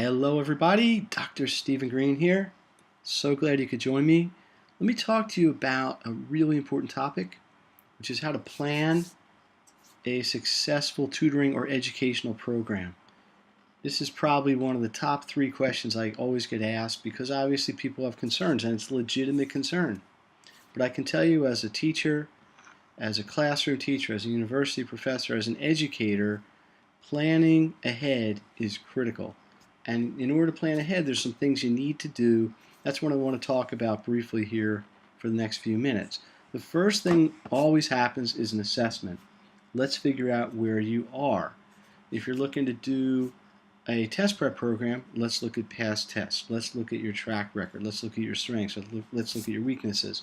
Hello everybody, Dr. Stephen Greene here. So glad you could join me. Let me talk to you about a really important topic, which is how to plan a successful tutoring or educational program. This is probably one of the top 3 questions I always get asked because obviously people have concerns and it's a legitimate concern. But I can tell you as a teacher, as a classroom teacher, as a university professor, as an educator, planning ahead is critical. And in order to plan ahead, there's some things you need to do. That's what I want to talk about briefly here for the next few minutes. The first thing always happens is an assessment. Let's figure out where you are. If you're looking to do a test prep program, let's look at past tests. Let's look at your track record. Let's look at your strengths. Let's look at your weaknesses.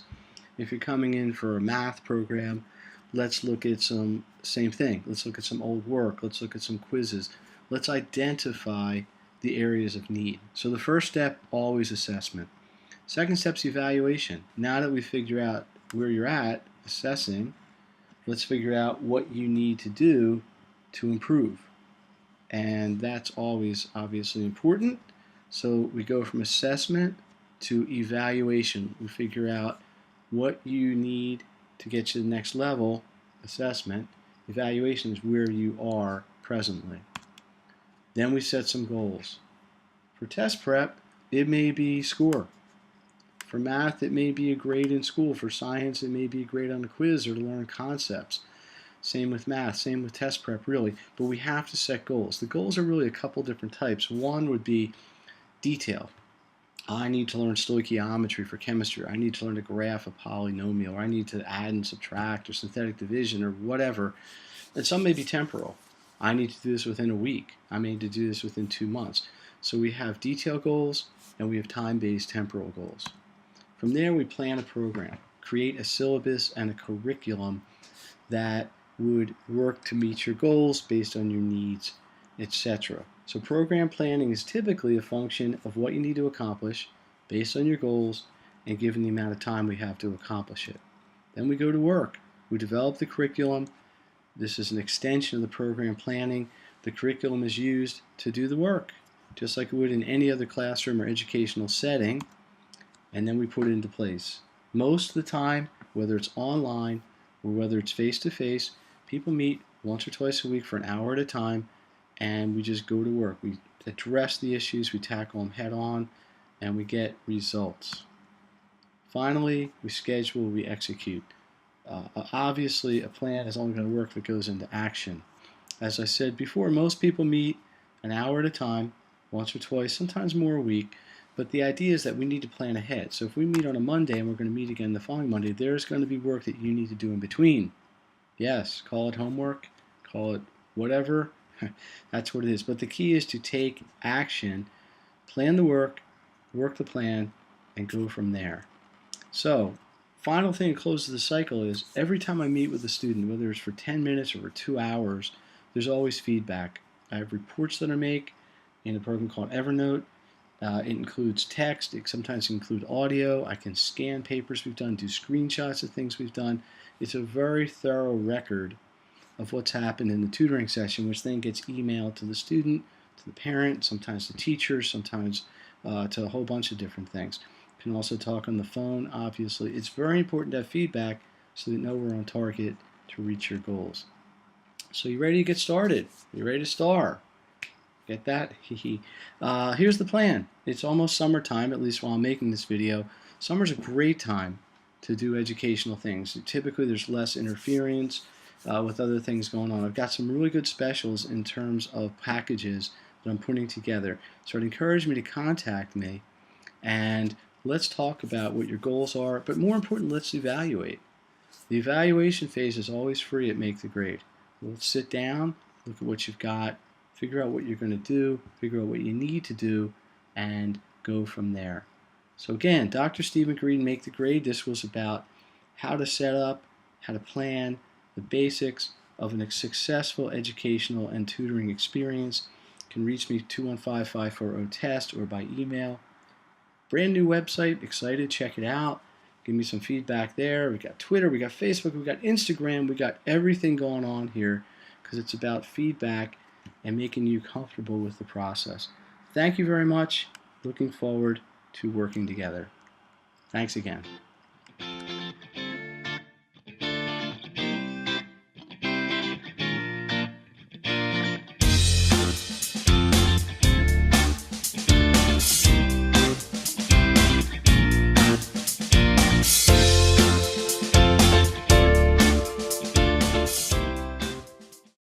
If you're coming in for a math program, let's look at same thing. Let's look at some old work. Let's look at some quizzes. Let's identify the areas of need. So the first step, always assessment. Second step's evaluation. Now that we figure out where you're at, assessing, let's figure out what you need to do to improve. And that's always obviously important. So we go from assessment to evaluation. We figure out what you need to get you to the next level. Assessment. Evaluation is where you are presently. Then we set some goals. For test prep, it may be score. For math, it may be a grade in school. For science, it may be a grade on a quiz or to learn concepts. Same with math, same with test prep, really. But we have to set goals. The goals are really a couple different types. One would be detail. I need to learn stoichiometry for chemistry. I need to learn to graph a polynomial. Or I need to add and subtract or synthetic division or whatever. And some may be temporal. I need to do this within a week. I need to do this within 2 months. So we have detail goals and we have time-based temporal goals. From there we plan a program, create a syllabus and a curriculum that would work to meet your goals based on your needs, etc. So program planning is typically a function of what you need to accomplish based on your goals and given the amount of time we have to accomplish it. Then we go to work. We develop the curriculum. This is an extension of the program planning. The curriculum is used to do the work, just like it would in any other classroom or educational setting, and then we put it into place. Most of the time, whether it's online or whether it's face-to-face, people meet once or twice a week for an hour at a time, and we just go to work. We address the issues, we tackle them head-on, and we get results. Finally, we schedule, we execute. Obviously, a plan is only going to work if it goes into action. As I said before, most people meet an hour at a time, once or twice, sometimes more a week, but the idea is that we need to plan ahead. So if we meet on a Monday and we're going to meet again the following Monday, there's going to be work that you need to do in between. Yes, call it homework, call it whatever, that's what it is. But the key is to take action, plan the work the plan, and go from there. So, final thing to close the cycle is every time I meet with a student, whether it's for 10 minutes or for 2 hours, there's always feedback. I have reports that I make in a program called Evernote. It includes text. It sometimes includes audio. I can scan papers we've done, do screenshots of things we've done. It's a very thorough record of what's happened in the tutoring session, which then gets emailed to the student, to the parent, sometimes the teacher, sometimes to a whole bunch of different things. You can also talk on the phone, obviously. It's very important to have feedback so that you know we're on target to reach your goals. So you ready to get started? You ready to star? Get that? Here's the plan. It's almost summertime, at least while I'm making this video. Summer's a great time to do educational things. Typically there's less interference with other things going on. I've got some really good specials in terms of packages that I'm putting together. So I'd encourage me to contact me and let's talk about what your goals are, but more important, let's evaluate. The evaluation phase is always free at Make the Grade. Let's sit down, look at what you've got, figure out what you're going to do, figure out what you need to do, and go from there. So again, Dr. Stephen Greene, Make the Grade. This was about how to set up, how to plan, the basics of a successful educational and tutoring experience. You can reach me 215-540-TEST or by email. Brand new website, excited, check it out. Give me some feedback there. We got Twitter, we got Facebook, we got Instagram, we got everything going on here because it's about feedback and making you comfortable with the process. Thank you very much. Looking forward to working together. Thanks again.